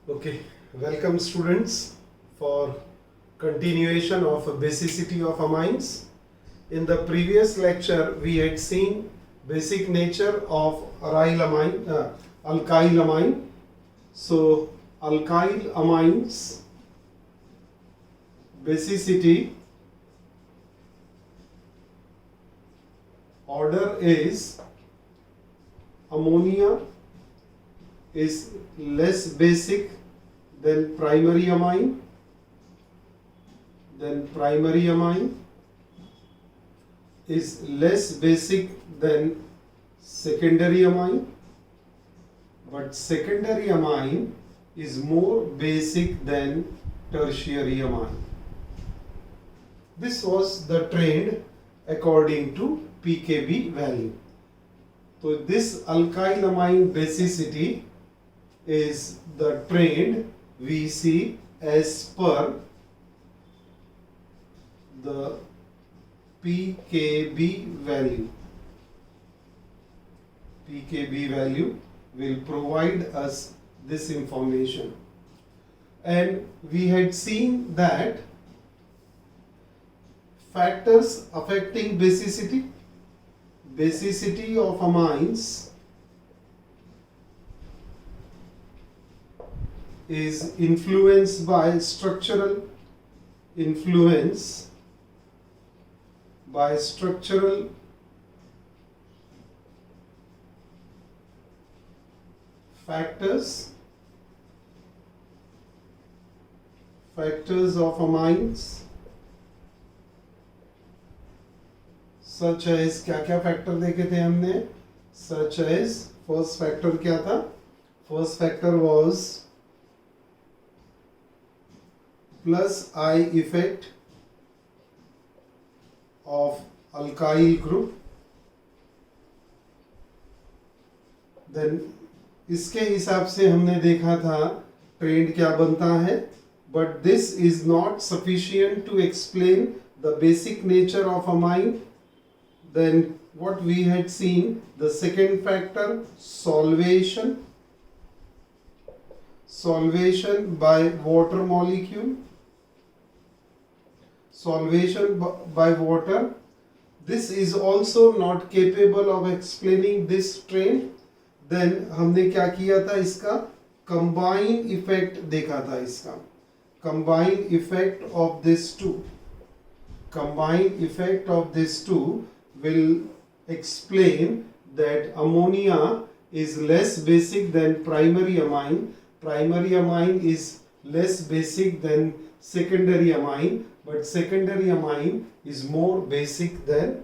Okay, welcome students for continuation of basicity of amines. In the previous lecture, we had seen basic nature of alkyl amine. So, alkyl amines basicity order is ammonia is less basic than primary amine, is less basic than secondary amine, but secondary amine is more basic than tertiary amine. This was the trend according to pKb value. So this alkyl amine basicity is the trend we see as per the pKb value. pKb value will provide us this information. And we had seen that factors affecting basicity of amines is influenced by structural factors of amines, such as क्या factor देखे थे हमने, such as first factor क्या था, first factor was plus I effect of alkyl group. Then इसके हिसाब से हमने देखा था ट्रेंड क्या बनता है, but this is not sufficient to explain the basic nature of amine. Then what we had seen, the second factor, solvation by water molecule, solvation by water. This is also not capable of explaining this trend. Then हमने क्या किया था, इसका combined effect देखा था, इसका combined effect of these two will explain that ammonia is less basic than primary amine is less basic than secondary amine, but secondary amine is more basic than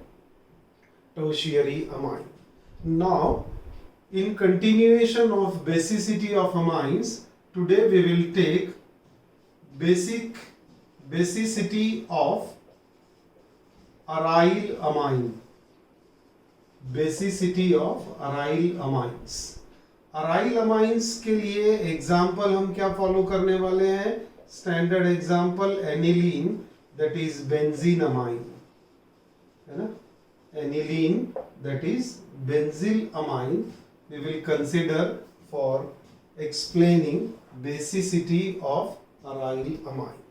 tertiary amine. Now, in continuation of basicity of amines, today we will take basicity of aryl amine. Aryl amines के लिए example हम क्या follow करने वाले हैं, standard example aniline, that is benzene amine, है ना, aniline that is बेंजील amine we will consider for explaining basicity of aryl amine.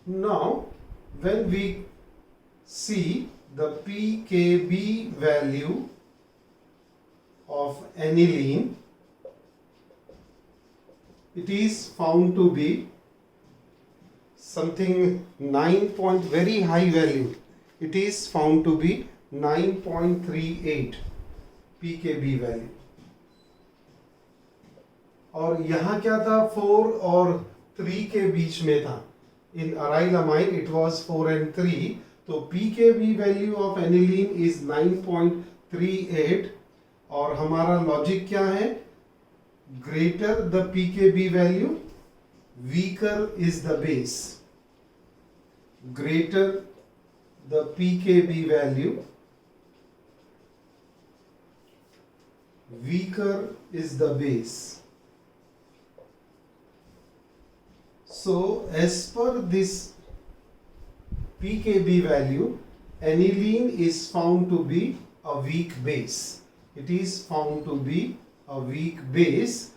Now, when we see the pKb value of aniline, it is found to be something 9 very high value. It is found to be 9.38 pKb value. और यहाँ क्या था, 4 और 3 के बीच में था. In aryl amine it was 4 and 3. तो pKb value of aniline is 9.38 और हमारा लॉजिक क्या है, greater the pKb value, weaker is the base. Greater the pKb value, weaker is the base. So as per this pKb value, aniline is found to be a weak base. It is found to be a weak base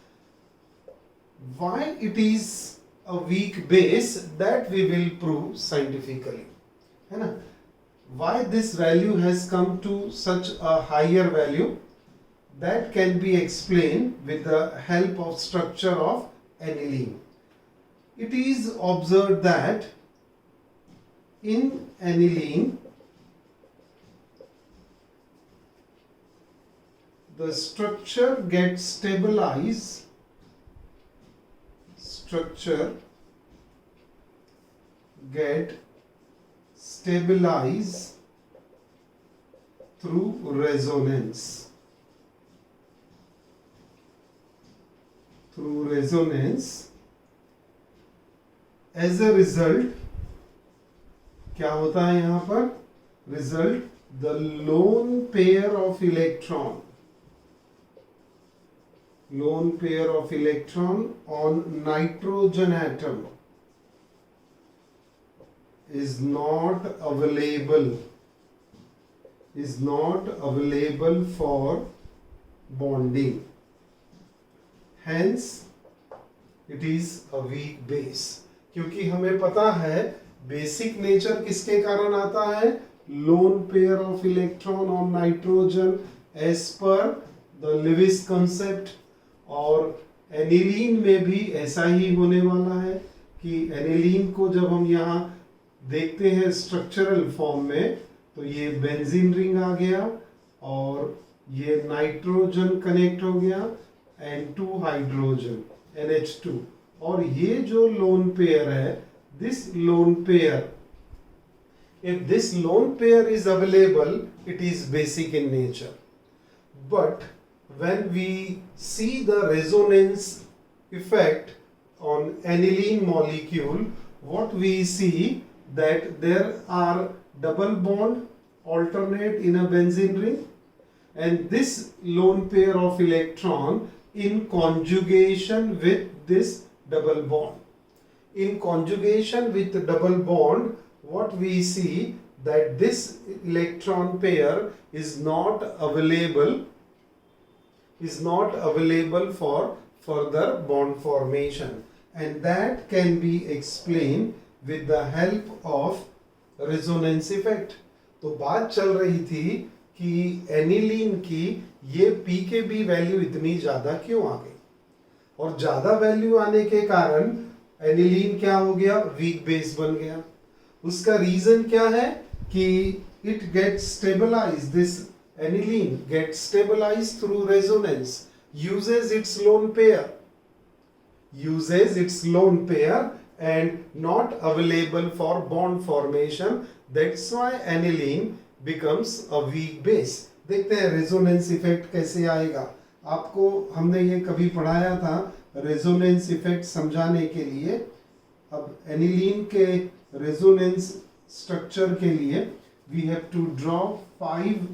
why it is a weak base, that we will prove scientifically, है ना. Why this value has come to such a higher value, that can be explained with the help of structure of aniline. It is observed that in aniline the structure gets stabilized, through resonance. As a result, क्या होता है यहाँ पर? Result, the lone pair of electron on nitrogen atom is not available for bonding. Hence it is a weak base. क्योंकि हमें पता है basic nature किसके कारण आता है? Lone pair of electron on nitrogen as पर द लेविस कंसेप्ट. और एनिलीन में भी ऐसा ही होने वाला है कि एनिलीन को जब हम यहाँ देखते हैं स्ट्रक्चरल फॉर्म में, तो ये बेंजीन रिंग आ गया और ये नाइट्रोजन कनेक्ट हो गया, N2 हाइड्रोजन NH2. और ये जो लोन पेयर है, this lone pair, if this lone pair is available, it is basic in nature. But when we see the resonance effect on aniline molecule, what we see that there are double bond alternate in a benzene ring, and this lone pair of electron in conjugation with this double bond. In conjugation with the double bond, what we see that this electron pair is not available for further bond formation, and that can be explained with the help of resonance effect. तो बात चल रही थी कि aniline की ये pKb value इतनी ज्यादा क्यों आ गई, और ज्यादा वैल्यू आने के कारण एनिलीन क्या हो गया? वीक बेस बन गया. उसका रीजन क्या है कि it get stabilize, this aniline get stabilize through resonance, uses its lone pair and not available for bond formation. That's why aniline becomes a weak base. देखते हैं रेजोनेंस इफेक्ट कैसे आएगा. आपको हमने ये कभी पढ़ाया था रेजोनेंस इफेक्ट समझाने के लिए. अब एनिलीन के रेजोनेंस स्ट्रक्चर के लिए we have to draw 5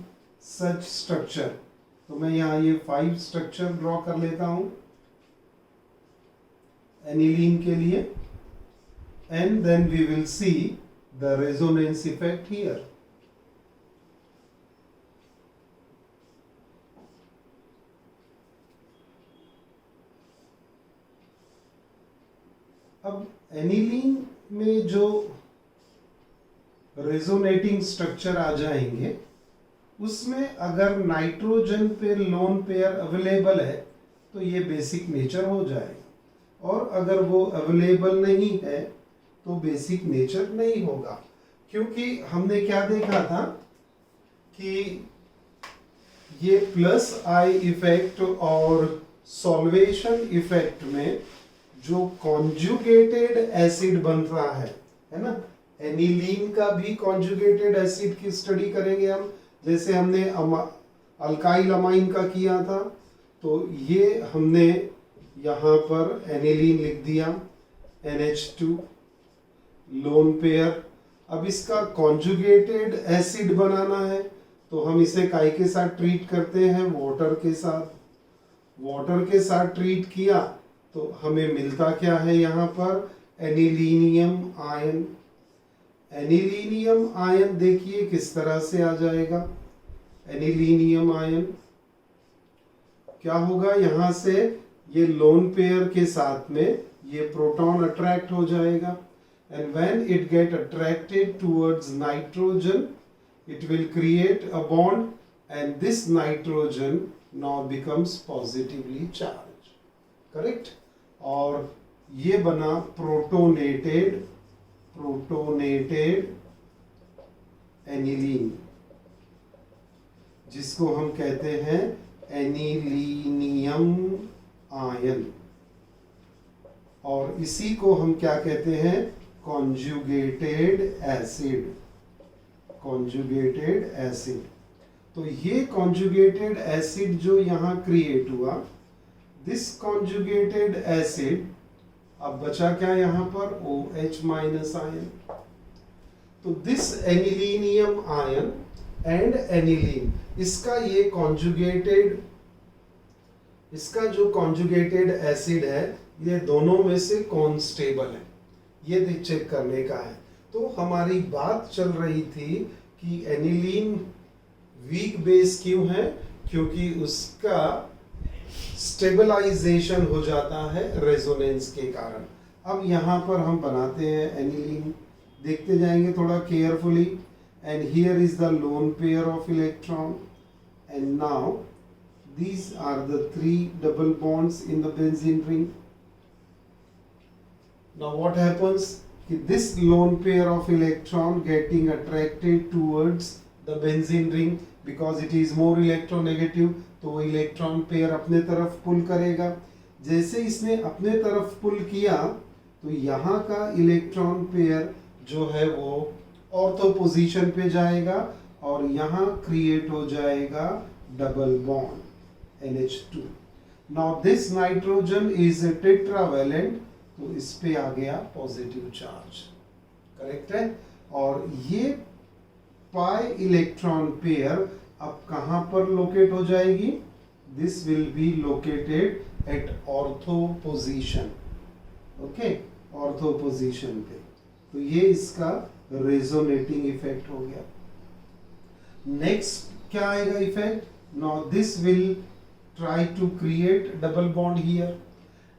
such structure. तो मैं यहाँ ये 5 स्ट्रक्चर ड्रॉ कर लेता हूँ एनिलीन के लिए, and then we will see the resonance effect here. अब एनिलीन में जो रेजोनेटिंग स्ट्रक्चर आ जाएंगे, उसमें अगर नाइट्रोजन पे लोन पेयर अवेलेबल है तो ये बेसिक नेचर हो जाएगा, और अगर वो अवेलेबल नहीं है तो बेसिक नेचर नहीं होगा. क्योंकि हमने क्या देखा था कि ये प्लस आई इफेक्ट और सॉल्वेशन इफेक्ट में जो कॉन्जुगेटेड एसिड बन रहा है ना, एनिलीन का भी कॉन्जुगेटेड एसिड की स्टडी करेंगे हम, जैसे हमने अल्काइल अमाइन का किया था. तो ये हमने यहाँ पर एनिलीन लिख दिया, NH2 लोन पेयर. अब इसका कॉन्जुगेटेड एसिड बनाना है तो हम इसे काय के साथ ट्रीट करते हैं? वाटर के साथ. वाटर के साथ ट्रीट किया तो हमें मिलता क्या है यहाँ पर? Anilinium ion. एनिलीनियम आयन देखिए किस तरह से आ जाएगा. एनिलीनियम आयन क्या होगा? यहाँ से ये लोन पेयर के साथ में ये प्रोटॉन अट्रैक्ट हो जाएगा, and when it get attracted towards nitrogen it will create a bond, and this nitrogen now becomes positively charged. Correct? और ये बना प्रोटोनेटेड एनिलीन, जिसको हम कहते हैं एनिलीनियम आयन, और इसी को हम क्या कहते हैं? Conjugated acid. Conjugated acid. तो ये कॉन्जुगेटेड एसिड जो यहां क्रिएट हुआ, दिस कॉन्जुगेटेड एसिड, अब बचा क्या यहां पर? OH minus ion. तो this anilinium ion and aniline, इसका जो कॉन्जुगेटेड एसिड है, ये दोनों में से कौन स्टेबल है, ये चेक करने का है। तो हमारी बात चल रही थी कि एनिलीन वीक बेस क्यों है? क्योंकि उसका स्टेबलाइजेशन हो जाता है रेजोनेंस के कारण। अब यहाँ पर हम बनाते हैं एनिलीन, देखते जाएंगे थोड़ा carefully. And here is the loan pair of electron, and now these are the 3 double bonds in the benzene ring. Now what happens? This lone pair of electron getting attracted towards the benzene ring because it is more electronegative, तो वो electron pair अपने तरफ पुल करेगा। जैसे इसने अपने तरफ पुल किया तो यहाँ का इलेक्ट्रॉन पेयर जो है वो ऑर्थो पोजीशन पे जाएगा, और यहाँ क्रिएट हो जाएगा double bond NH2। Now this nitrogen is a tetravalent, तो इस पे आ गया पॉजिटिव चार्ज। करेक्ट है? और ये पाई इलेक्ट्रॉन पेयर अब कहां पर लोकेट हो जाएगी? This will be located at ortho position. Okay, ortho position पे। तो ये इसका रेजोनेटिंग इफेक्ट हो गया। नेक्स्ट क्या आएगा effect? Now this will try to create double bond here.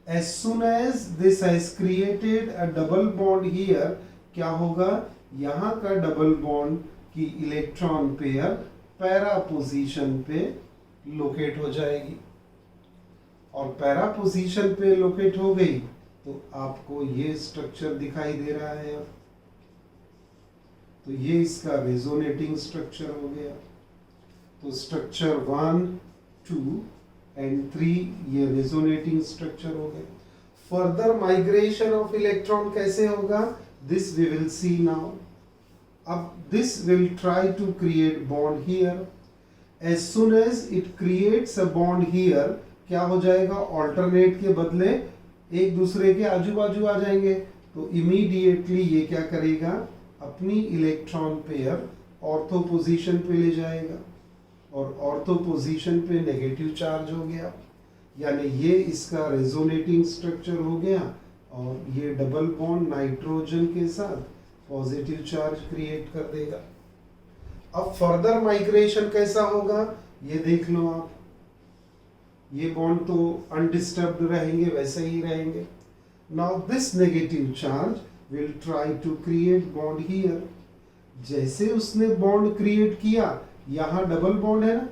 As soon as this has created a double bond here, क्या होगा? यहाँ का डबल बॉन्ड की इलेक्ट्रॉन पेयर पैरा पोजीशन पे लोकेट हो जाएगी, और पैरा पोजीशन पे लोकेट हो गई तो आपको ये स्ट्रक्चर दिखाई दे रहा है। अब तो ये इसका रेजोनेटिंग स्ट्रक्चर हो गया। तो स्ट्रक्चर 1, 2 एंड 3 ये रेजोनेटिंग स्ट्रक्चर हो गए। फर्दर माइग्रेशन ऑफ इलेक्ट्रॉन कैसे होगा? This we will see now. अब this will try to create bond here. As soon as it creates a bond here, क्या हो जाएगा? ऑल्टरनेट के बदले एक दूसरे के आजू बाजू आ जाएंगे, तो इमीडिएटली ये क्या करेगा? अपनी इलेक्ट्रॉन पेयर ऑर्थो पोजीशन पे ले जाएगा, और ऑर्थो पोजीशन पे नेगेटिव चार्ज हो गया, यानी ये इसका रेजोनेटिंग स्ट्रक्चर हो गया, और ये डबल बॉन्ड नाइट्रोजन के साथ पॉजिटिव चार्ज क्रिएट कर देगा। अब फर्दर माइग्रेशन कैसा होगा ये देख लो आप। ये बॉन्ड तो अनडिस्टर्ब्ड रहेंगे, वैसे ही रहेंगे। Now this negative charge will try to create bond here. जैसे उसने बॉन्ड क्रिएट किया, यहाँ डबल बॉन्ड है ना,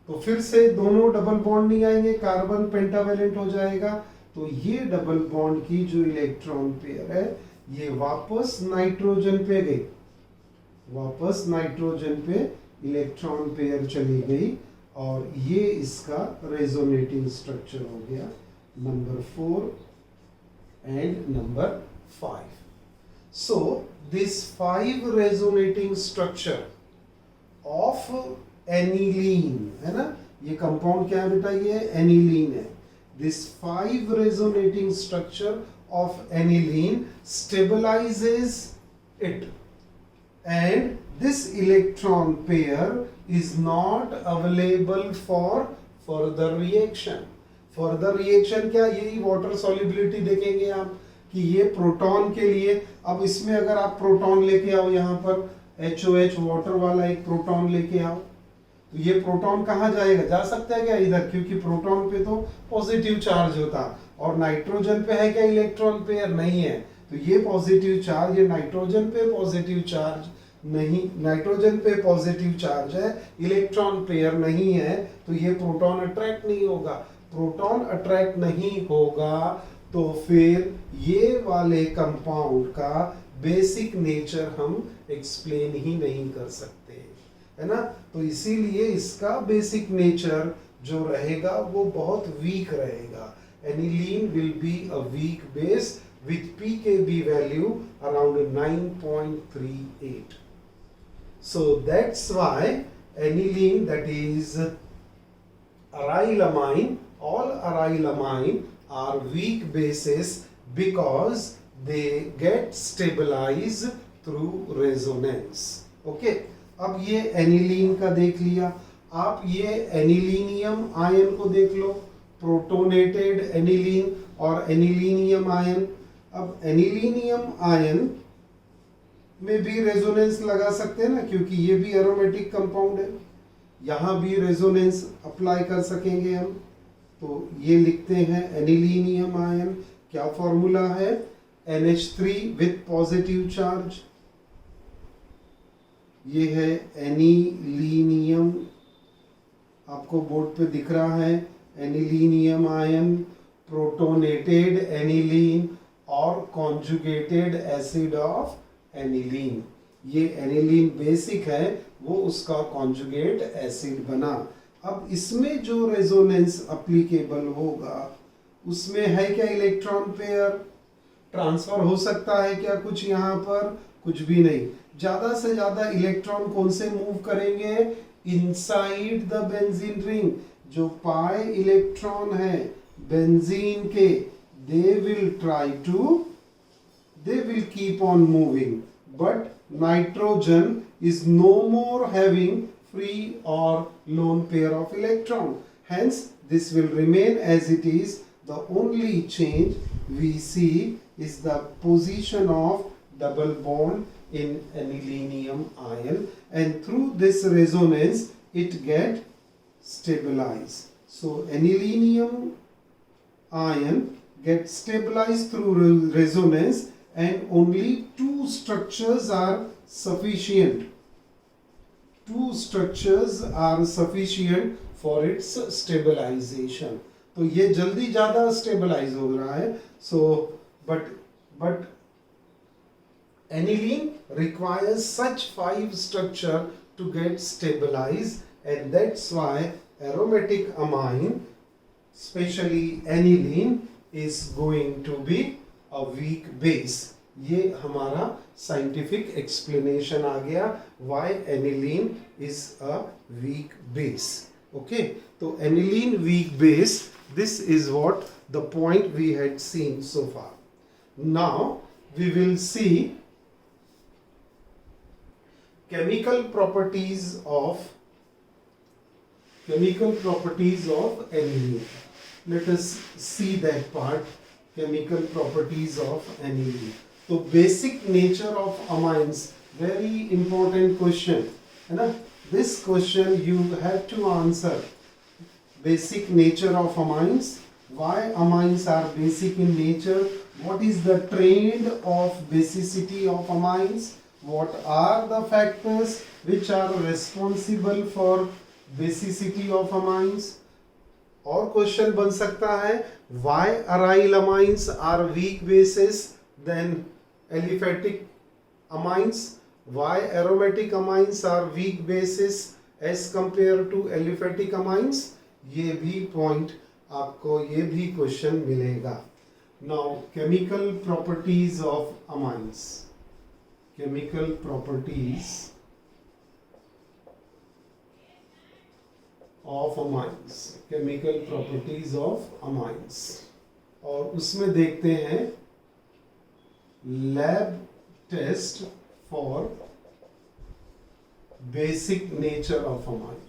तो फिर से दोनों डबल बॉन्ड नहीं आएंगे, कार्बन पेंटावेलेंट हो जाएगा। तो ये डबल बॉन्ड की जो इलेक्ट्रॉन पेयर है ये वापस नाइट्रोजन पे गई, वापस नाइट्रोजन पे इलेक्ट्रॉन पेयर चली गई, और ये इसका रेजोनेटिंग स्ट्रक्चर हो गया number 4 and number 5। So this 5 resonating structure of aniline है ना, ये कंपाउंड क्या है बेटा? ये एनिलीन है। This 5 resonating structure of aniline stabilises it, and this electron pair is not available for further reaction. Further reaction क्या? यही वाटर सॉल्युबिलिटी देखेंगे आप कि ये प्रोटॉन के लिए, अब इसमें अगर आप प्रोटॉन लेके आओ, यहाँ पर HOH वाटर वाला एक प्रोटॉन लेके आओ, तो ये प्रोटॉन कहाँ जाएगा, जा सकता है क्या इधर, क्योंकि प्रोटॉन पे तो पॉजिटिव चार्ज होता, और नाइट्रोजन पे है क्या इलेक्ट्रॉन पेयर, नहीं है। तो ये पॉजिटिव चार्ज, ये नाइट्रोजन पे पॉजिटिव चार्ज नहीं, नाइट्रोजन पे पॉजिटिव चार्ज है, इलेक्ट्रॉन पेयर नहीं है, तो ये प्रोटॉन अट्रैक्ट नहीं होगा। प्रोटॉन अट्रैक्ट नहीं होगा तो फिर ये वाले कंपाउंड का बेसिक नेचर हम एक्सप्लेन ही नहीं कर सकते, है ना। तो इसीलिए इसका बेसिक नेचर जो रहेगा वो बहुत वीक रहेगा। Aniline will be a weak base with pKb value around 9.38. So that's why aniline, that is arylamine, all arylamine are weak bases because they get stabilized through resonance. Okay, अब ये aniline का देख लिया, आप ये anilinium ion को देख लो, protonated aniline और एनिलीनियम आयन। अब एनिलीनियम आयन में भी रेजोनेंस लगा सकते हैं ना, क्योंकि ये भी एरोमेटिक कंपाउंड है, यहाँ भी रेजोनेंस अप्लाई कर सकेंगे हम। तो ये लिखते हैं एनिलीनियम आयन, क्या फॉर्मूला है, NH3 विथ पॉजिटिव चार्ज, ये है एनिलीनियम, आपको बोर्ड पे दिख रहा है, एनिलीनियम आयन, प्रोटोनेटेड एनिलीन और कॉन्जुगेटेड एसिड ऑफ एनिलीन। ये एनिलीन बेसिक है, वो उसका कॉन्जुगेट एसिड बना। अब इसमें जो रेजोनेंस एप्लीकेबल होगा उसमें है क्या इलेक्ट्रॉन पेयर, ट्रांसफर हो सकता है क्या कुछ, यहाँ पर कुछ भी नहीं। ज्यादा से ज्यादा इलेक्ट्रॉन कौन से मूव करेंगे, इनसाइड द बेंजीन रिंग। जो पाई इलेक्ट्रॉन है बेंजीन के, they will keep on moving, but nitrogen is no more having free or lone pair of electron, hence this will remain as it is. The only change we see is the position of double bond in anilinium ion, and through this resonance it get stabilized. So anilinium ion get stabilized through resonance, and only two structures are sufficient. Two structures are sufficient for its stabilization. तो ये जल्दी ज्यादा stabilise हो रहा है। So but aniline requires such 5 structure to get stabilized, and that's why aromatic amine, especially aniline, is going to be a weak base. ये हमारा scientific explanation आ गया why aniline is a weak base. Okay, तो aniline weak base, this is what the point we had seen so far. Now we will see chemical properties of aniline. Let us see that part, chemical properties of aniline. तो basic nature of amines, very important question है ना। This question you have to answer. Basic nature of amines, why amines are basic in nature, what is the trend of basicity of amines, what are the factors which are responsible for basicity of amines. और question बन सकता है why aryl amines are weak bases than aliphatic amines, why aromatic amines are weak bases as compared to aliphatic amines. ये भी point आपको, ये भी question मिलेगा। Now chemical properties of amines, chemical properties of amines, chemical properties of amines, और उसमें देखते हैं lab test for basic nature of amine,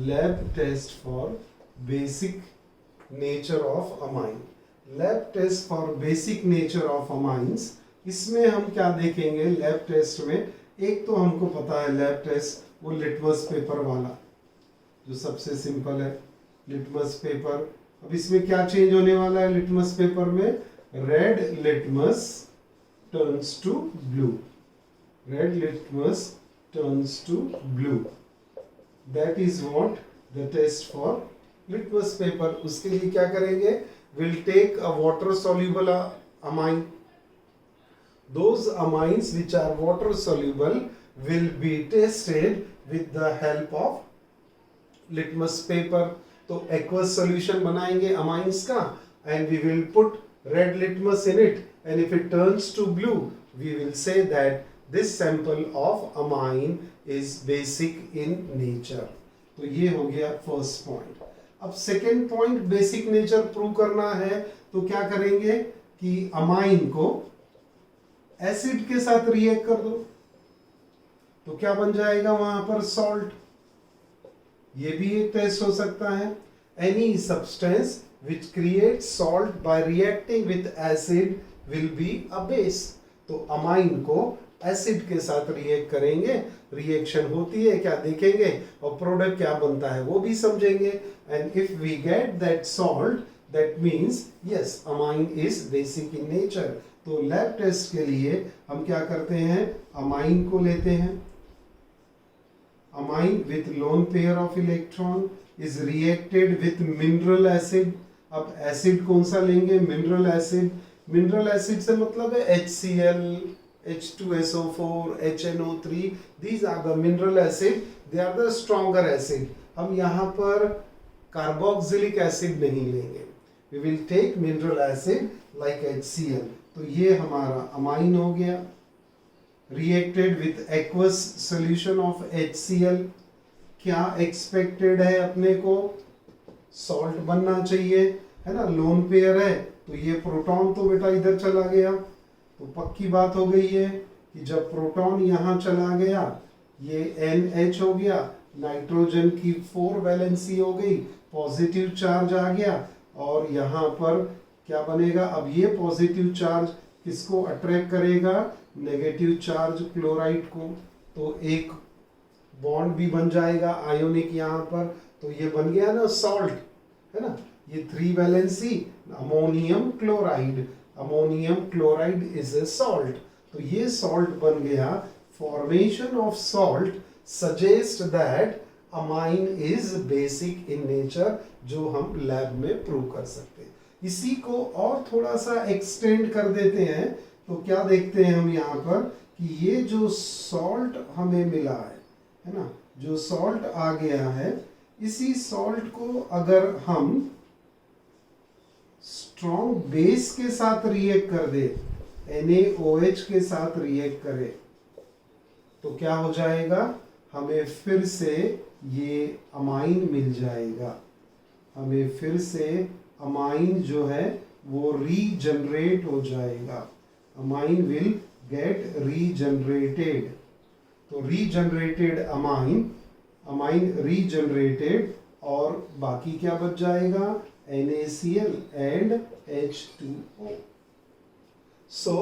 lab test for basic nature of amine, lab test for basic nature of amines। इसमें हम क्या देखेंगे lab test में, एक तो हमको पता है लैब टेस्ट वो लिटमस पेपर वाला जो सबसे सिंपल है, लिटमस पेपर। अब इसमें क्या चेंज होने वाला है लिटमस पेपर में? Red litmus turns to blue, red litmus turns to blue. That is what the test for litmus paper. उसके लिए क्या करेंगे? Will take a water soluble amine. Those amines which are water soluble will be tested with the help of litmus paper. तो aqueous solution बनाएंगे amines का and we will put red litmus in it, and if it turns to blue we will say that this sample of amine is basic in nature. तो ये हो गया first point. अब second point, basic nature prove करना है तो क्या करेंगे कि अमाइन को एसिड के साथ रिएक्ट कर दो, तो क्या बन जाएगा वहां पर? सॉल्ट। ये भी एक टेस्ट हो सकता है। Any substance which creates salt by reacting with acid will be a base. तो अमाइन को एसिड के साथ रिएक्ट करेंगे, रिएक्शन होती है क्या देखेंगे, और प्रोडक्ट क्या बनता है वो भी समझेंगे। And if we get that salt, that means yes amine is basic in nature. तो लैब टेस्ट के लिए हम क्या करते हैं? अमाइन को लेते हैं। Amine with loan pair of electron is reacted with mineral acid. अब एसिड कौन सा लेंगे? Mineral acid. मिनरल एसिड से मतलब है HCl, H2SO4, HNO3, these are the mineral acid, they are the stronger acid. हम यहाँ पर कार्बोक्सिलिक एसिड नहीं लेंगे, we will take mineral acid like HCl. तो ये हमारा अमाइन हो गया। reacted with aqueous solution of HCl, क्या एक्सपेक्टेड है अपने को? सॉल्ट बनना चाहिए, है ना, लोन पेयर है तो ये प्रोटॉन तो बेटा इधर चला गया, तो पक्की बात हो गई है कि जब प्रोटॉन यहाँ चला गया ये NH हो गया, नाइट्रोजन की 4 वैलेंसी हो गई, पॉजिटिव चार्ज आ गया, और यहाँ पर क्या बनेगा? अब ये पॉजिटिव चार्ज किसको अट्रैक्ट करेगा? नेगेटिव चार्ज क्लोराइड को। तो एक बॉन्ड भी बन जाएगा आयोनिक यहाँ पर, तो ये बन गया ना सॉल्ट, है ना। ये 3 valency ammonium chloride, ammonium chloride is a salt. तो ये सॉल्ट बन गया। Formation of salt suggest that amine is basic in nature, जो हम लैब में प्रूव कर सकते हैं। इसी को और थोड़ा सा एक्सटेंड कर देते हैं, तो क्या देखते हैं हम यहाँ पर कि ये जो सॉल्ट हमें मिला है ना, जो सॉल्ट आ गया है, इसी सॉल्ट को अगर हम स्ट्रॉन्ग बेस के साथ रिएक्ट कर दे, NaOH के साथ रिएक्ट करे, तो क्या हो जाएगा? हमें फिर से ये अमाइन मिल जाएगा। हमें फिर से अमाइन जो है वो रीजनरेट हो जाएगा। Amine will get regenerated. तो रीजनरेटेड अमाइन, अमाइन रीजनरेटेड, और बाकी क्या बच जाएगा? NaCl and H2O. So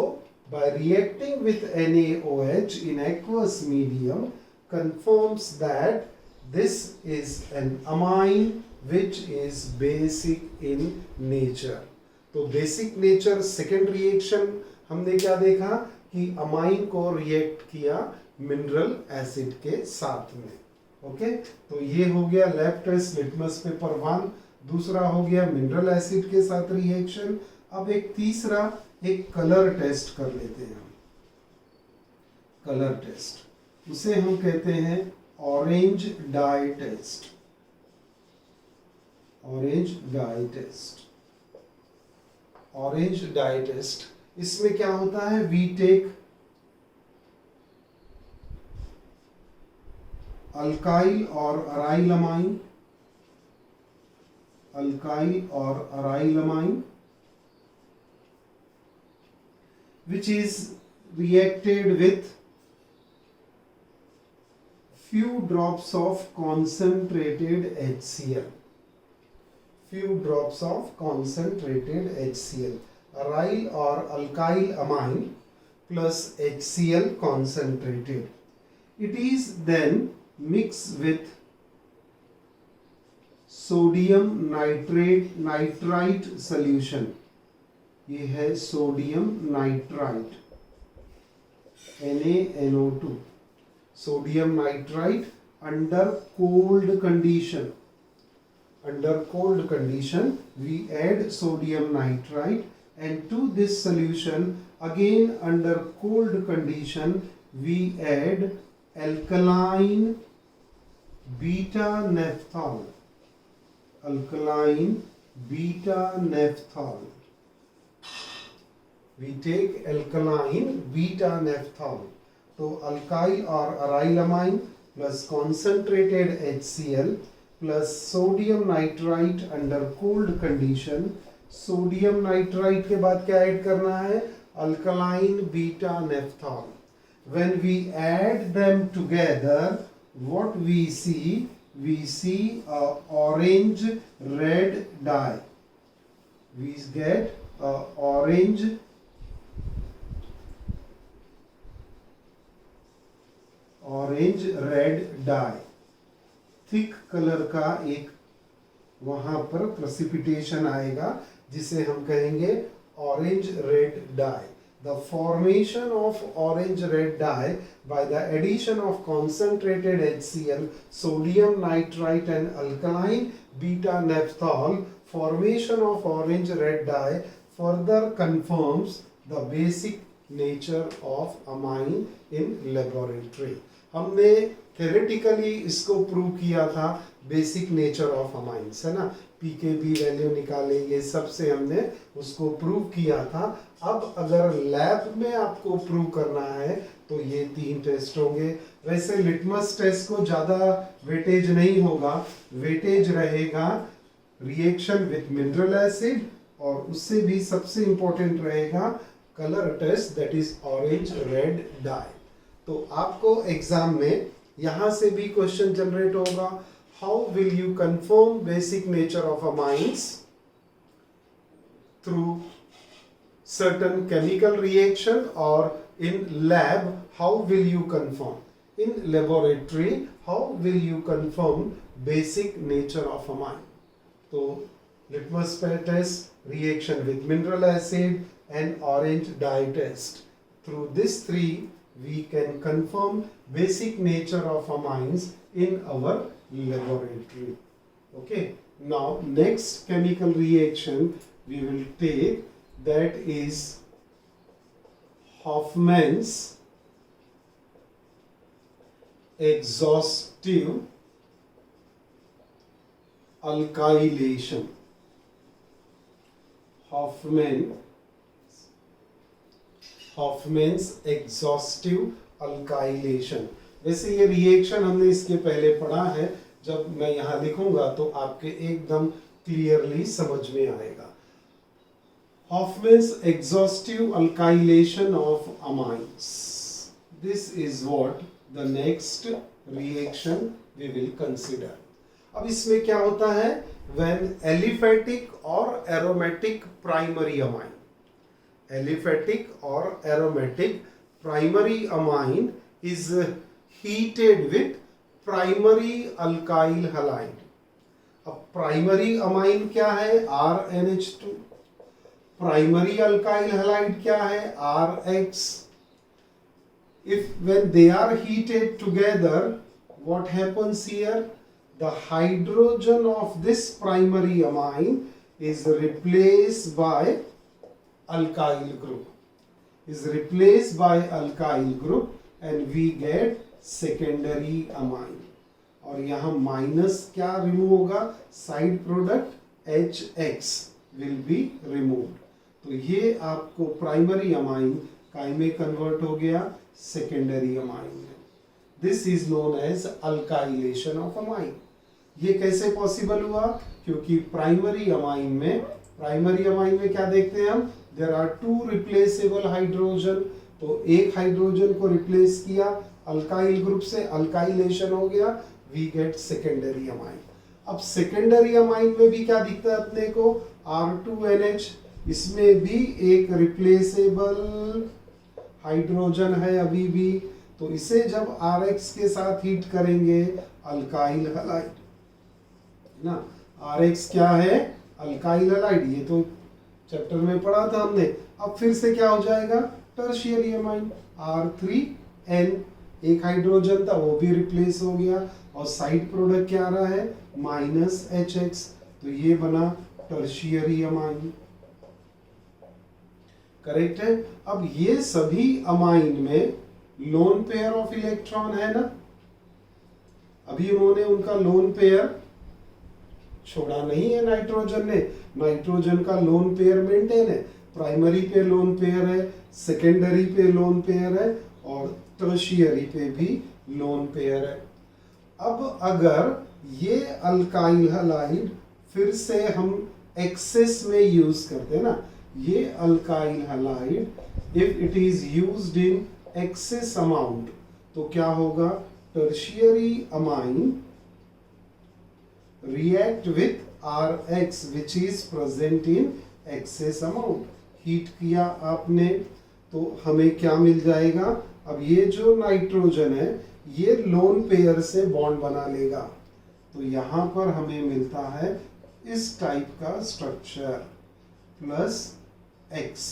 by reacting with NaOH in aqueous medium confirms that this is an amine which is basic in nature. तो basic nature second reaction हमने क्या देखा कि अमाइन को रिएक्ट किया मिनरल एसिड के साथ में। ओके, तो ये हो गया लैब टेस्ट लिटमस पेपर 1। दूसरा हो गया मिनरल एसिड के साथ रिएक्शन। अब एक तीसरा, एक कलर टेस्ट कर लेते हैं हम। कलर टेस्ट, उसे हम कहते हैं orange dye test. Orange dye test, orange dye test. इसमें क्या होता है? वी टेक अल्काइल और अराइल अमाइन, अल्काइल और aryl amine, which is reacted with few drops of concentrated HCl, few drops of concentrated HCl, aryl or alkyl amine plus HCl concentrated. It is then mix with sodium nitrite solution. ये है sodium nitrite NaNO2, sodium nitrite under cold condition. Under cold condition we add sodium nitrite, and to this solution again under cold condition we add alkaline beta naphthol. Alkaline beta naphthol. We take alkaline beta naphthol. तो alkyl or arylamine plus concentrated HCl plus sodium nitrite under cold condition. Sodium nitrite के बाद क्या add करना है? Alkaline beta naphthol. When we add them together, what we see a orange red dye. We get a orange red dye. Thick colour का एक वहां पर precipitation आएगा जिसे हम कहेंगे orange red dye. The formation of orange red dye by the addition of concentrated HCl, sodium nitrite and alkaline beta naphthol, formation of orange red dye further confirms the basic nature of amine in laboratory. हमने theoretically इसको prove किया था, basic nature of amines है ना, pKb value निकाले, ये सब से हमने उसको प्रूव किया था. अब अगर लैब में आपको प्रूव करना है तो ये 3 टेस्ट होंगे. वैसे लिटमस टेस्ट को ज्यादा वेटेज नहीं होगा, वेटेज रहेगा रिएक्शन विथ मिनरल एसिड, और उससे भी सबसे इंपॉर्टेंट रहेगा colour test, that is orange red dye. तो आपको एग्जाम में यहां से भी क्वेश्चन जनरेट होगा. How will you confirm basic nature of amines through certain chemical reaction, और in lab how will you confirm, in laboratory how will you confirm basic nature of amine. तो litmus test, reaction with mineral acid and orange dye test. Through these 3 we can confirm basic nature of amines in our laboratory. Okay, now next chemical reaction we will take, that is Hofmann's exhaustive alkylation. Hofmann's exhaustive alkylation. वैसे ये reaction हमने इसके पहले पढ़ा है, जब मैं यहाँ लिखूंगा तो आपके एकदम क्लियरली समझ में आएगा. Hofmann's exhaustive alkylation of amines. This is what the next reaction we will consider. अब इसमें क्या होता है? When aliphatic or aromatic primary amine, aliphatic or aromatic primary amine is heated with primary alkyl halide. अब primary amine क्या है? RNH2. primary alkyl halide क्या है? RH. If when they are heated together, what happens here? The hydrogen of this primary amine is replaced by alkyl group, and we get secondary amine. और यहाँ minus क्या remove होगा? Side product HX will be removed. तो ये आपको primary amine काय में convert हो गया? सेकेंडरी अमाइन में. This is known as alkylation of amine. ये कैसे पॉसिबल हुआ? क्योंकि प्राइमरी अमाइन में क्या देखते हैं हम? There are 2 replaceable hydrogen. तो एक हाइड्रोजन को रिप्लेस किया अल्काइल ग्रुप से, अल्काइलेशन हो गया, वी गेट सेकेंडरी अमाइन. अब सेकेंडरी अमाइन में भी क्या दिखता है अपने को? R2NH. इसमें भी एक रिप्लेसेबल हाइड्रोजन है अभी भी, तो इसे जब RX के साथ हीट करेंगे अल्काइल हलाइड, ना RX क्या है, अल्काइल हलाइड, ये तो चैप्टर में पढ़ा था हमने। अब फिर से क्या हो जाएगा, टर्शियरी अमाइन R3N, एक हाइड्रोजन था वो भी रिप्लेस हो गया, और साइड प्रोडक्ट क्या आ रहा है, -HX, तो ये बना टर्शियरी अमाइन। करेक्ट है। अब ये सभी अमाइन में लोन पेयर ऑफ इलेक्ट्रॉन है ना, अभी उन्होंने उनका लोन पेयर छोड़ा नहीं है नाइट्रोजन ने, नाइट्रोजन का लोन पेयर मेंटेन है, प्राइमरी पे लोन पेयर है, सेकेंडरी पे लोन पेयर है, और टर्शियरी पे भी लोन पेयर है। अब अगर ये अल्काइल हलाइड फिर से हम एक्सेस में यूज करते हैं ना, ये alkyl halide if it is used in excess amount, तो क्या होगा, tertiary amine react with RX which is present in excess amount। Heat किया आपने तो हमें क्या मिल जाएगा, अब ये जो नाइट्रोजन है ये लोन पेयर से बॉन्ड बना लेगा, तो यहां पर हमें मिलता है इस टाइप का स्ट्रक्चर प्लस X,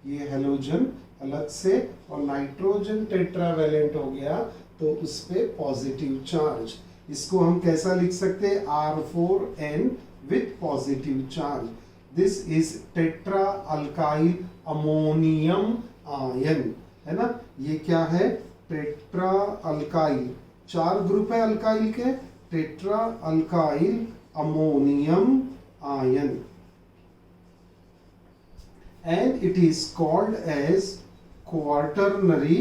ये हेलोजन अलग से, और नाइट्रोजन टेट्रावेलेंट हो गया तो उस पे पॉजिटिव चार्ज, इसको हम कैसा लिख सकते हैं, R4N with positive charge, this is tetra alkyl ammonium ion, है ना, ये क्या है, टेट्रा अल्काइल, 4 ग्रुप है अल्काइल के, tetra alkyl ammonium ion, and it is called as quaternary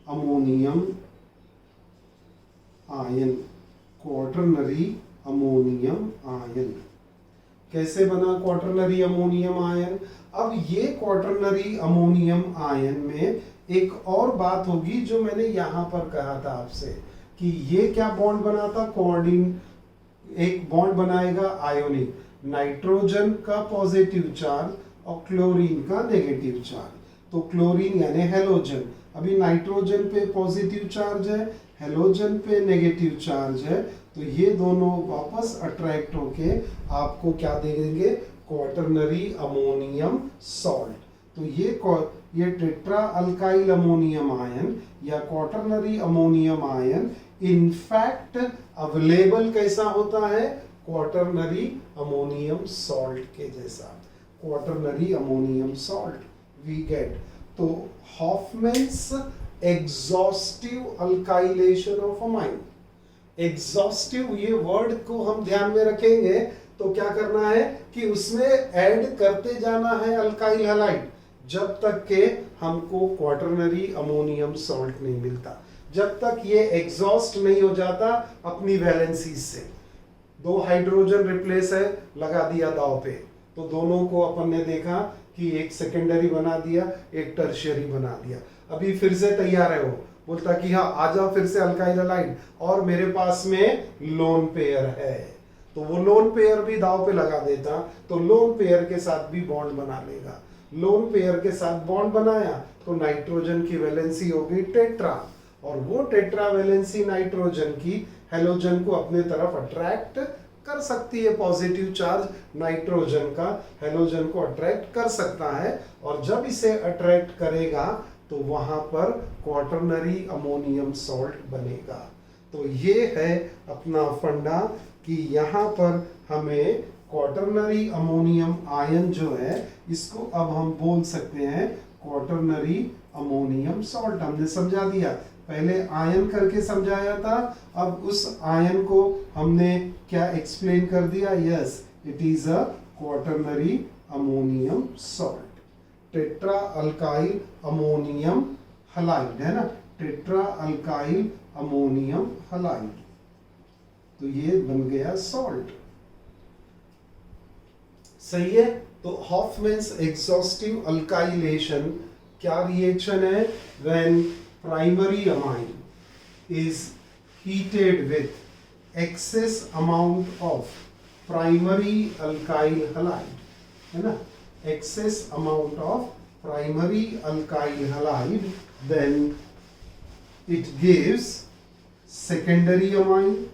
ammonium ion, quaternary ammonium ion. कैसे बना क्वाटरनरी अमोनियम आयन, अब ये क्वाटरनरी अमोनियम आयन में एक और बात होगी जो मैंने यहां पर कहा था आपसे कि ये क्या बॉन्ड बनाता, कोऑर्डिन, एक बॉन्ड बनाएगा आयोनिक, नाइट्रोजन का पॉजिटिव चार्ज और क्लोरीन का नेगेटिव चार्ज, तो क्लोरीन यानी हेलोजन, अभी नाइट्रोजन पे पॉजिटिव चार्ज है, हेलोजन पे नेगेटिव चार्ज है, तो ये दोनों वापस अट्रैक्ट होके आपको क्या दे देंगे, क्वाटरनरी अमोनियम सॉल्ट। तो ये टेट्रा अल्काइल अमोनियम आयन या quaternary ammonium ion in fact available कैसा होता है, क्वाटरनरी अमोनियम सॉल्ट के जैसा, quaternary ammonium salt we get. तो Hofmann's exhaustive alkylation of amine, exhaustive ये वर्ड को हम ध्यान में रखेंगे तो क्या करना है कि उसमें ऐड करते जाना है अल्काइल हलाइड जब तक के हमको क्वाटरनरी अमोनियम सॉल्ट नहीं मिलता, जब तक ये एग्जॉस्ट नहीं हो जाता अपनी वैलेंसी से। 2 हाइड्रोजन रिप्लेस है, लगा दिया दाव पे, तो दोनों को अपन ने देखा कि एक सेकेंडरी बना दिया, एक टर्शियरी बना दिया, अभी फिर से तैयार है वो, बोलता कि हाँ आ जाओ फिर से अल्काइल हलाइड, और मेरे पास में लोन पेयर है, तो वो लोन पेयर भी दाव पे लगा देता, तो लोन पेयर के साथ भी बॉन्ड बना लेगा, लोन पेयर के साथ बॉन्ड बनाया तो नाइट्रोजन की वैलेंसी हो गई टेट्रा, और वो टेट्रा वैलेंसी नाइट्रोजन की हेलोजन को अपने तरफ अट्रैक्ट कर सकती है, पॉजिटिव चार्ज नाइट्रोजन का हेलोजन को अट्रैक्ट कर सकता है, और जब इसे अट्रैक्ट करेगा तो वहां पर क्वाटरनरी अमोनियम सॉल्ट बनेगा। तो ये है अपना फंडा कि यहाँ पर हमें क्वाटरनरी अमोनियम आयन जो है इसको अब हम बोल सकते हैं क्वाटरनरी अमोनियम सॉल्ट। हमने समझा दिया, पहले आयन करके समझाया था, अब उस आयन को हमने क्या एक्सप्लेन कर दिया, yes it is a quaternary ammonium salt. Tetra alkyl ammonium halide है ना, टेट्रा अल्काइल अमोनियम हलाइड, तो ये बन गया सॉल्ट। सही है। तो हॉफमैन्स एग्जॉस्टिव अल्काइलेशन क्या रिएक्शन है, when primary amine is heated with excess amount of primary alkyl halide, है ना, excess amount of primary alkyl halide, then it gives secondary amine,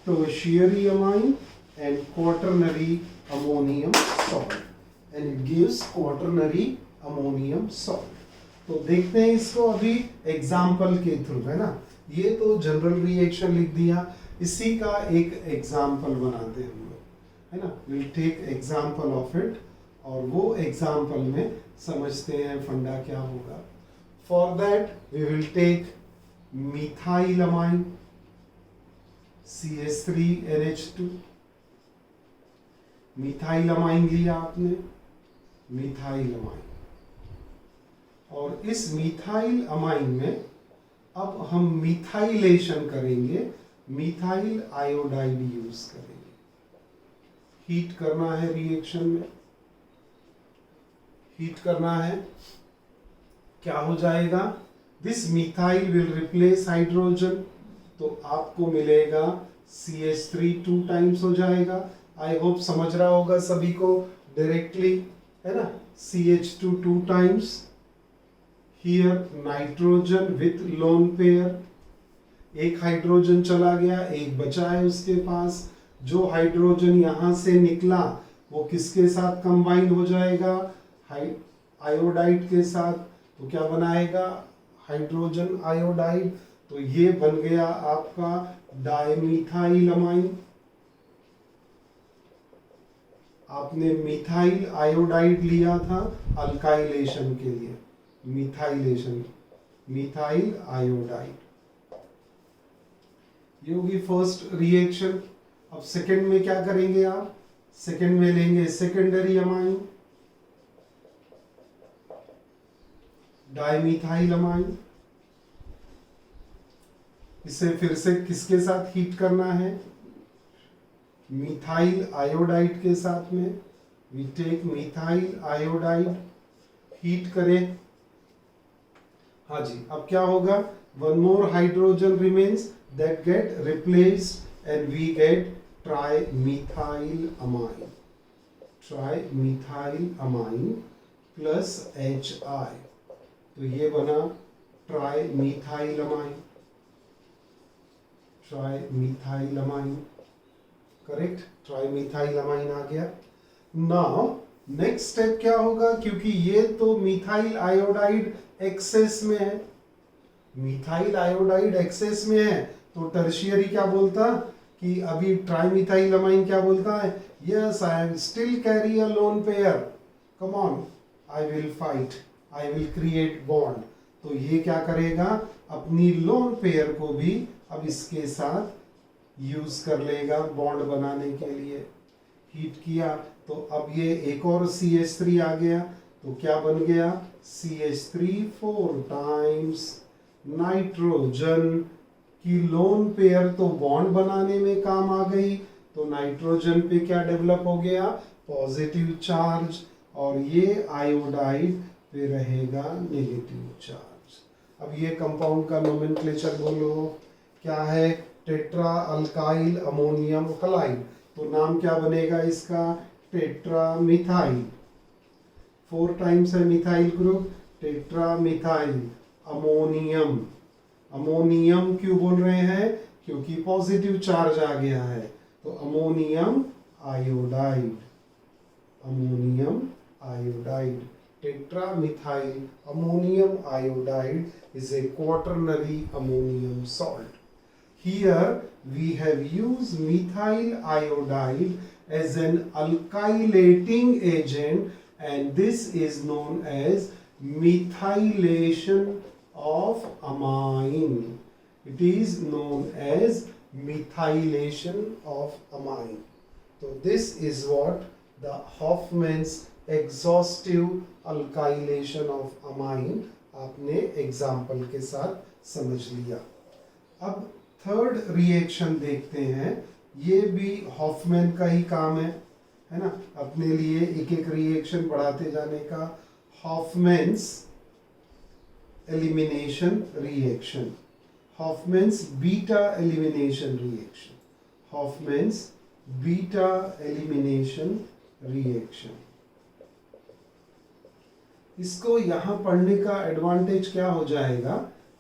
tertiary amine and quaternary ammonium salt, and it gives quaternary ammonium salt. तो देखते हैं इसको अभी example के through, है ना। ये तो जनरल रिएक्शन लिख दिया, इसी का एक एग्जाम्पल बनाते हैं हम लोग, है ना। Will take example of it, और वो एग्जाम्पल में समझते हैं फंडा क्या होगा। For that we will take methyl amine CH3NH2। Methyl amine लिया आपने, मिथाइल अमाइन, और इस मिथाइल अमाइन में अब हम मिथाइलेशन करेंगे, मिथाइल आयोडाइड यूज करेंगे। हीट करना है रिएक्शन में, हीट करना है, क्या हो जाएगा, this methyl will replace hydrogen, तो आपको मिलेगा CH3 2 टाइम्स हो जाएगा। आई होप समझ रहा होगा सभी को डायरेक्टली, है ना। CH2 2 times, here nitrogen with lone pair, एक हाइड्रोजन चला गया, एक बचा है उसके पास। जो हाइड्रोजन यहां से निकला वो किसके साथ कंबाइन हो जाएगा, आयोडाइड के साथ, तो क्या बनाएगा, हाइड्रोजन आयोडाइड। तो ये बन गया आपका डाइमिथाइल अमाइन। आपने मिथाइल आयोडाइड लिया था अल्काइलेशन के लिए, मिथाइलेशन, मिथाइल आयोडाइड, ये होगी फर्स्ट रिएक्शन। अब सेकंड में क्या करेंगे आप, सेकंड में लेंगे सेकेंडरी अमाइन, डाइमिथाइल अमाइन। इसे फिर से किसके साथ हीट करना है, मिथाइल आयोडाइड के साथ में। We take methyl iodide, heat करें, हाँ जी। अब क्या होगा, one more hydrogen remains that get replaced and we get trimethyl amine, trimethyl amine plus HI, तो ये बना trimethyl amine, trimethyl amine, correct, trimethyl amine आ गया। नाउ नेक्स्ट स्टेप क्या होगा, क्योंकि ये तो मिथाइल आयोडाइड एक्सेस में है, मिथाइल आयोडाइड एक्सेस में है, तो टर्शियरी क्या बोलता कि अभी ट्राइमिथाइल अमाइन क्या बोलता है, yes I am still carry a lone pair, come on I will fight, I will create bond. तो ये क्या करेगा, अपनी लोन पेयर को भी अब इसके साथ यूज कर लेगा बॉन्ड बनाने के लिए। हीट किया तो अब ये एक और CH3 आ गया, तो क्या बन गया, CH3 4 टाइम्स नाइट्रोजन की लोन पेयर तो बॉन्ड बनाने में काम आ गई, तो नाइट्रोजन पे क्या डेवलप हो गया, पॉजिटिव चार्ज, और ये आयोडाइड पे रहेगा नेगेटिव चार्ज। अब ये कंपाउंड का नोमेनक्लेचर बोलो, क्या है, टेट्रा अल्काइल अमोनियम हलाइड, तो नाम क्या बनेगा इसका, टेट्रा मिथाइल, 4 टाइम्स है methyl group, tetra methyl ammonium. Ammonium क्यों बोल रहे हैं, क्योंकि पॉजिटिव चार्ज आ गया है, तो ammonium iodide, ammonium iodide, tetra methyl ammonium iodide is a quaternary ammonium salt. Here we have used methyl iodide as an alkylating agent, and this is known as methylation of amine. It is known as methylation of amine. So this is what the Hoffman's exhaustive alkylation of amine आपने example के साथ समझ लिया। अब third reaction देखते हैं, ये भी हॉफमैन का ही काम है ना, अपने लिए एक एक रिएक्शन बढ़ाते जाने का। Hofmann's elimination reaction, Hofmann's beta elimination reaction, Hofmann's beta elimination reaction. इसको यहां पढ़ने का एडवांटेज क्या हो जाएगा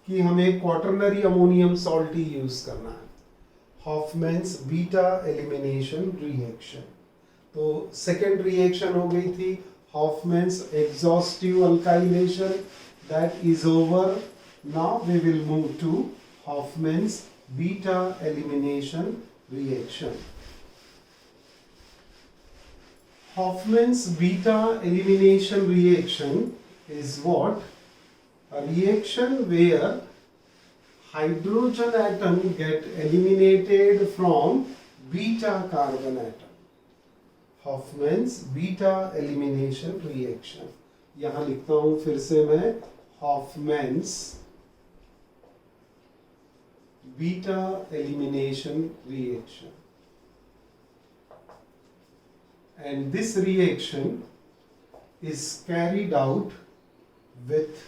कि हमें क्वाटरनरी अमोनियम सॉल्ट ही यूज करना है, हॉफमैन्स बीटा एलिमिनेशन रिएक्शन। तो सेकेंड रिएक्शन हो गई थी Hofmann's exhaustive alkylation, that is over. Now we will move to Hofmann's beta elimination reaction. Hoffman's beta elimination reaction is what? A reaction where hydrogen atom get eliminated from beta carbon atom. Hoffman's beta elimination reaction. यहाँ लिखता हूँ फिर से मैं, Hoffman's beta elimination reaction. And this reaction is carried out with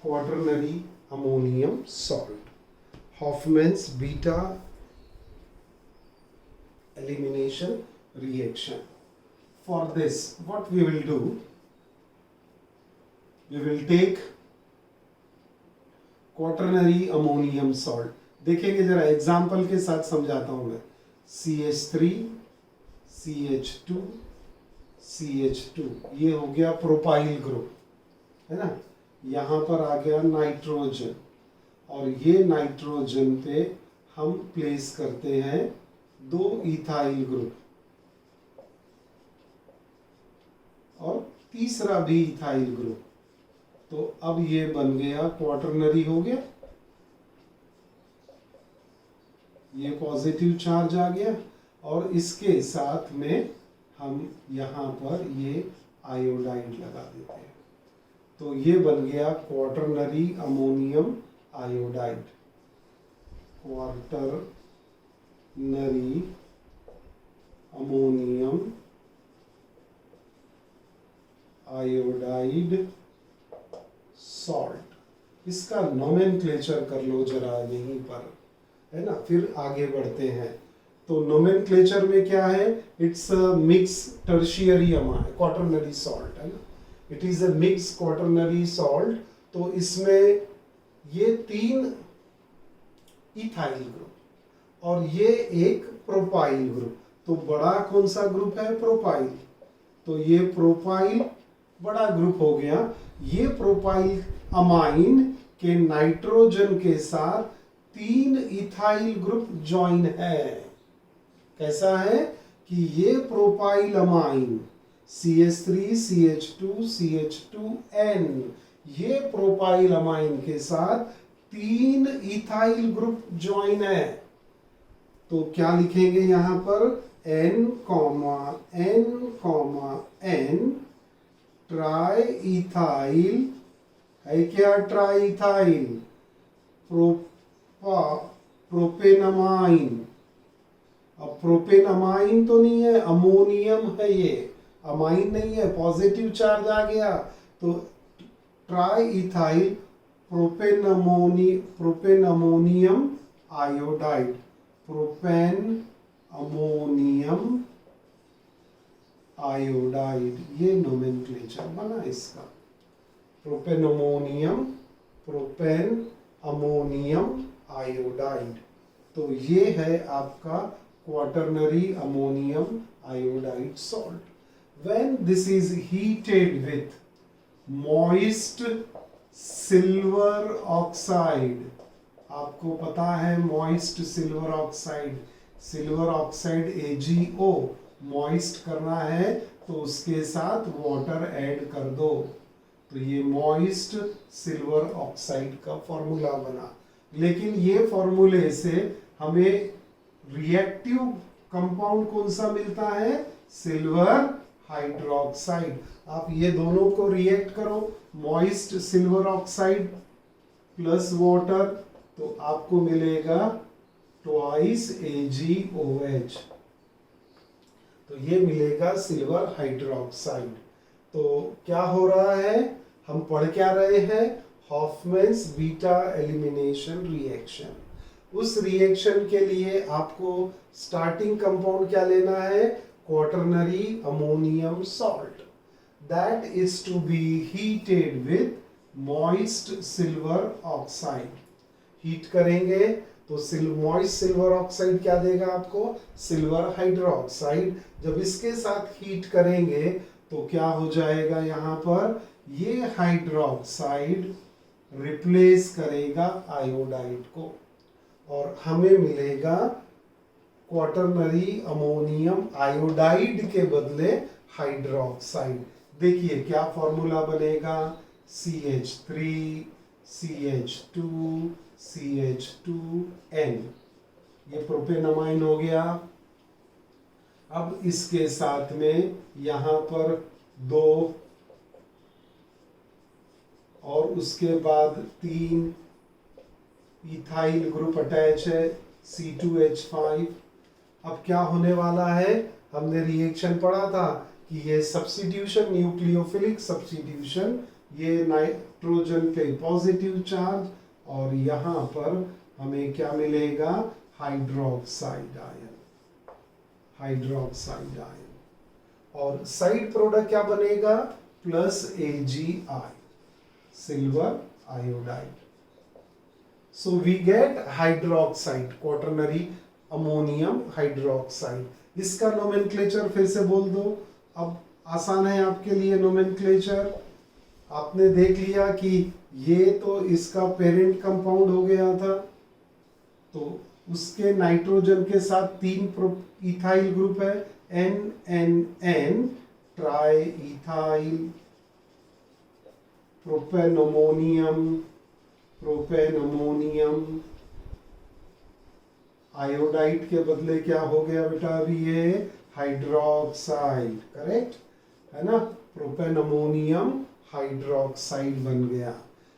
quaternary ammonium salt. Hoffman's beta elimination reaction. For this, what we will do, we will take quaternary ammonium salt. देखेंगे जरा example के साथ समझाता हूं मैं। CH3 CH2 CH2 ये हो गया प्रोपाइल ग्रुप, है ना। यहाँ पर आ गया नाइट्रोजन, और ये नाइट्रोजन पे हम प्लेस करते हैं 2 इथाइल ग्रुप और तीसरा भी इथाइल ग्रुप। तो अब ये बन गया क्वाटरनरी हो गया, ये पॉजिटिव चार्ज आ गया, और इसके साथ में हम यहाँ पर ये आयोडाइड लगा देते हैं। तो ये बन गया quaternary ammonium iodide, quaternary ammonium iodide salt. इसका नोमेनक्लेचर कर लो जरा यहीं पर, है ना, फिर आगे बढ़ते हैं। तो नोमेनक्लेचर में क्या है, it's a mix tertiary quaternary salt, है ना, it is a mix quaternary salt. तो इसमें ये 3 इथाइल ग्रुप और ये एक प्रोपाइल ग्रुप। तो बड़ा कौन सा ग्रुप है, प्रोपाइल। तो ये प्रोपाइल बड़ा ग्रुप हो गया। ये प्रोपाइल अमाइन के नाइट्रोजन के साथ 3 इथाइल ग्रुप ज्वाइन है। कैसा है कि ये propyl amine CH3 CH2 CH2N, ये प्रोपाइल अमाइन के साथ 3 इथाइल ग्रुप ज्वाइन है। तो क्या लिखेंगे यहाँ पर, N, N ट्राई इथाइल है। क्या ट्राई इथाइल, प्रोपेनमाइन। अब प्रोपेनमाइन तो नहीं है, अमोनियम है, ये अमाइन नहीं है, पॉजिटिव चार्ज आ गया। तो triethyl propanammonium iodide, propane ammonium iodide, ये नोमेनक्लेचर बना इसका, प्रोपेन अमोनियम आयोडाइड। तो ये है आपका quaternary ammonium iodide salt. When this is heated with moist silver oxide, आपको पता है moist silver oxide AgO moist करना है तो उसके साथ वाटर ऐड कर दो। तो ये मॉइस्ट सिल्वर ऑक्साइड का फॉर्मूला बना। लेकिन ये फॉर्मूले से हमें रिएक्टिव कंपाउंड कौन सा मिलता है, सिल्वर हाइड्रोक्साइड। आप ये दोनों को रिएक्ट करो, moist silver oxide plus water, तो आपको मिलेगा ट्वाइस AgOH। तो ये मिलेगा सिल्वर हाइड्रोक्साइड। तो क्या हो रहा है, हम पढ़ क्या रहे हैं, हॉफमैन्स बीटा एलिमिनेशन रिएक्शन। उस रिएक्शन के लिए आपको स्टार्टिंग कंपाउंड क्या लेना है, quaternary ammonium salt, that is to be heated with moist silver oxide. Heat करेंगे तो मॉइस्ट सिल्वर ऑक्साइड क्या देगा आपको? Silver hydroxide. जब इसके साथ हीट करेंगे तो क्या हो जाएगा? यहाँ पर ये हाइड्रोक्साइड रिप्लेस करेगा आयोडाइड को और हमें मिलेगा क्वाटरनरी अमोनियम आयोडाइड के बदले हाइड्रोक्साइड। देखिए क्या फॉर्मूला बनेगा? CH3 CH2 CH2N। ये प्रोपेनमाइन हो गया। अब इसके साथ में यहां पर 2 और उसके बाद 3 इथाइल ग्रुप अटैच है C2H5। अब क्या होने वाला है? हमने रिएक्शन पढ़ा था कि ये सब्स्टिट्यूशन, न्यूक्लियोफिलिक सब्स्टिट्यूशन, ये नाइट्रोजन पे पॉजिटिव चार्ज और यहाँ पर हमें क्या मिलेगा? Hydroxide ion, hydroxide ion. और साइड प्रोडक्ट क्या बनेगा? Plus AgI, silver iodide. So we get hydroxide, quaternary ammonium hydroxide. इसका नोमेनक्लेचर फिर से बोल दो। अब आसान है आपके लिए नोमेनक्लेचर। आपने देख लिया कि ये तो इसका पेरेंट कंपाउंड हो गया था, तो उसके नाइट्रोजन के साथ 3 इथाइल ग्रुप है, NNN, ट्राई इथाइल, प्रोपेनोमोनियम, प्रोपेनोमोनियम। आयोडाइड के बदले क्या हो गया बेटा? अभी ये हाइड्रोक्साइड, करेक्ट है ना? प्रोपेनोमोनियम हाइड्रोक्साइड बन गया।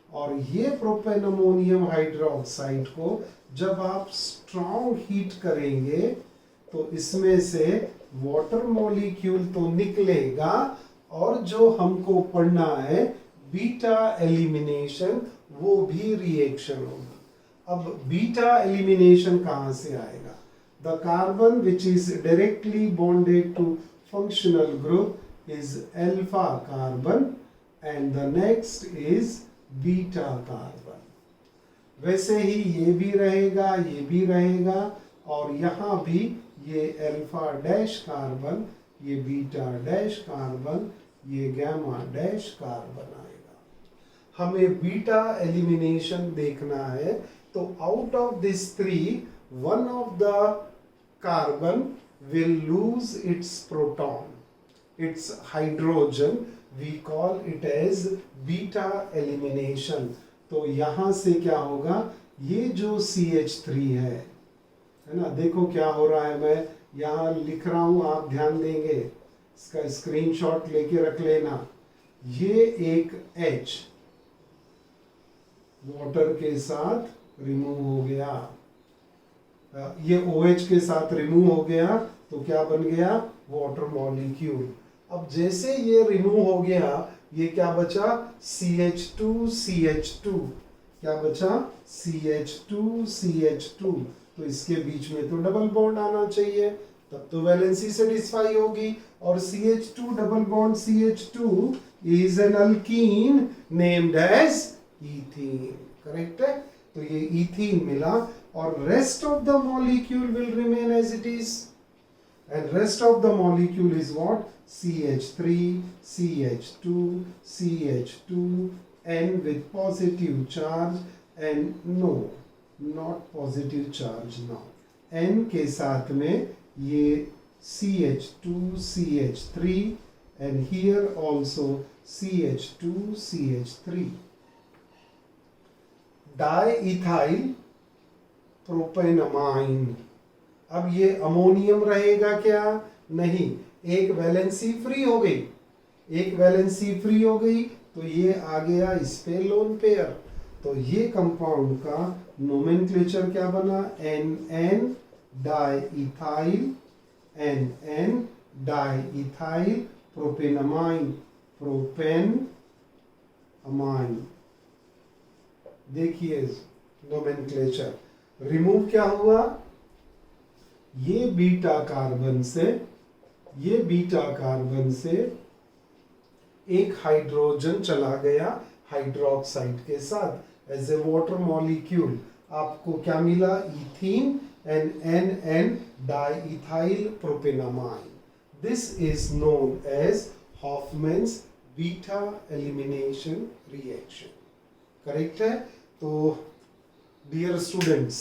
और ये प्रोपेनोमोनियम हाइड्रोक्साइड को जब आप स्ट्रॉन्ग हीट करेंगे तो इसमें से वाटर मॉलिक्यूल तो निकलेगा और जो हमको पढ़ना है बीटा एलिमिनेशन, वो भी रिएक्शन होगा। अब बीटा एलिमिनेशन कहां से आएगा? The carbon which is directly bonded to functional group is alpha carbon and the next is beta carbon. वैसे ही ये भी रहेगा, ये भी रहेगा और यहां भी ये अल्फा डैश कार्बन, ये बीटा डैश कार्बन, ये गामा डैश कार्बन आएगा। हमें बीटा एलिमिनेशन देखना है, तो out of this 3 one of the carbon will lose its proton, its hydrogen, we call it as beta elimination। तो यहां से क्या होगा? ये जो CH3 है ना, देखो क्या हो रहा है, मैं यहां लिख रहा हूं, आप ध्यान देंगे, इसका स्क्रीनशॉट लेके रख लेना। ये एक H वाटर के साथ रिमूव हो गया, ये OH के साथ रिमूव हो गया, तो क्या बन गया? Water molecule. अब जैसे ये रिमूव हो गया, ये क्या बचा? CH2 CH2, क्या बचा? CH2 CH2। तो इसके बीच में तो डबल बॉन्ड आना चाहिए, तब तो वैलेंसी सेटिस्फाई होगी। और CH2 double bond CH2 is an alkene named as ethene, correct है? तो ये ईथीन मिला और rest of the molecule will remain as it is, and rest of the molecule is what? CH3 CH2 CH2 N with positive charge and no, not positive charge now, N के साथ में ये CH2 CH3 and here also CH2 CH3। Diethyl propanamine. अब ये ammonium रहेगा क्या? नहीं, एक वैलेंसी फ्री हो गई, एक वैलेंसी फ्री हो गई तो ये आ गया इस पे लोन पेयर। तो ये कंपाउंड का नोमेनक्लेचर क्या बना? NN diethyl, NN diethyl propanamine, propane amine. देखिए नोमेनक्लेचर, रिमूव क्या हुआ? ये बीटा कार्बन से, ये बीटा कार्बन से एक हाइड्रोजन चला गया, हाइड्रोक्साइड के साथ एज ए वाटर मॉलिक्यूल आपको क्या मिला, ethene and NN diethyl propanamine. This is known as Hofmann's beta elimination reaction. Correct है. तो डियर स्टूडेंट्स,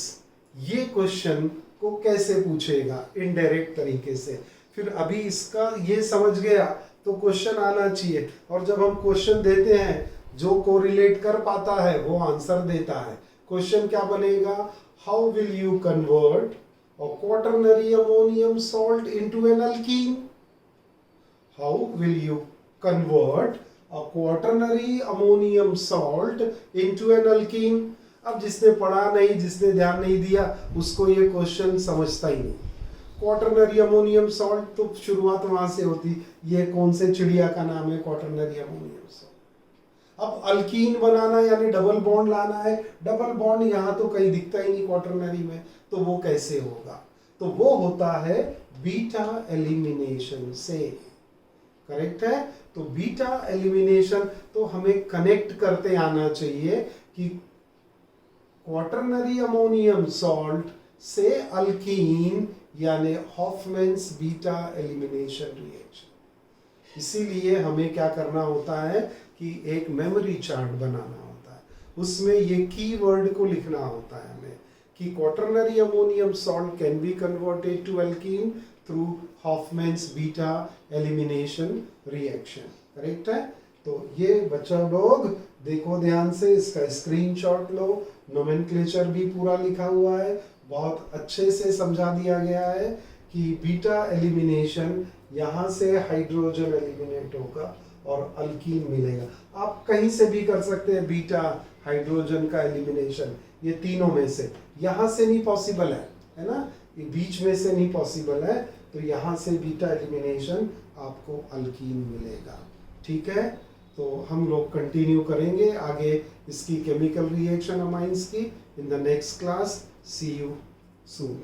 ये क्वेश्चन को कैसे पूछेगा, इनडायरेक्ट तरीके से. फिर अभी इसका ये समझ गया तो क्वेश्चन आना चाहिए, और जब हम क्वेश्चन देते हैं जो कोरिलेट कर पाता है वो आंसर देता है. क्वेश्चन क्या बनेगा, how will you convert a quaternary ammonium salt into an alkene. How will you convert a quaternary ammonium salt into an alkene. अब जिसने पढ़ा नहीं, जिसने ध्यान नहीं दिया, उसको ये क्वेश्चन समझता ही नहीं. क्वाटरनरी अमोनियम सॉल्ट तो शुरुआत वहां से होती, ये कौन से चिड़िया का नाम है, क्वाटरनरी अमोनियम सॉल्ट. अब अल्कीन बनाना यानी डबल बॉन्ड लाना है. डबल बॉन्ड यहाँ तो कहीं दिखता ही नहीं क्वाटरनरी में, तो वो कैसे होगा, तो वो होता है बीटा एलिमिनेशन से. करेक्ट है. तो बीटा एलिमिनेशन तो हमें कनेक्ट करते आना चाहिए कि क्वाटरनरी अमोनियम सॉल्ट से अल्कीन यानी हॉफमैन्स बीटा एलिमिनेशन रिएक्शन. इसीलिए हमें क्या करना होता है कि एक मेमोरी चार्ट बनाना होता है, उसमें ये कीवर्ड को लिखना होता है हमें कि quaternary ammonium salt can be converted to alkene through Hofmann's beta elimination reaction. Correct है. तो ये बच्चा लोग देखो ध्यान से, इसका स्क्रीनशॉट लो. नोमेनक्लेचर भी पूरा लिखा हुआ है, बहुत अच्छे से समझा दिया गया है कि बीटा एलिमिनेशन यहाँ से हाइड्रोजन एलिमिनेट होगा और अल्कीन मिलेगा. आप कहीं से भी कर सकते हैं बीटा हाइड्रोजन का एलिमिनेशन, ये तीनों में से. यहाँ से नहीं पॉसिबल है ना, ये बीच में से नहीं पॉसिबल है, तो यहाँ से बीटा एलिमिनेशन आपको अल्कीन मिलेगा. ठीक है. तो हम लोग कंटिन्यू करेंगे आगे इसकी केमिकल रिएक्शन अमाइंस की in the next class. See you soon.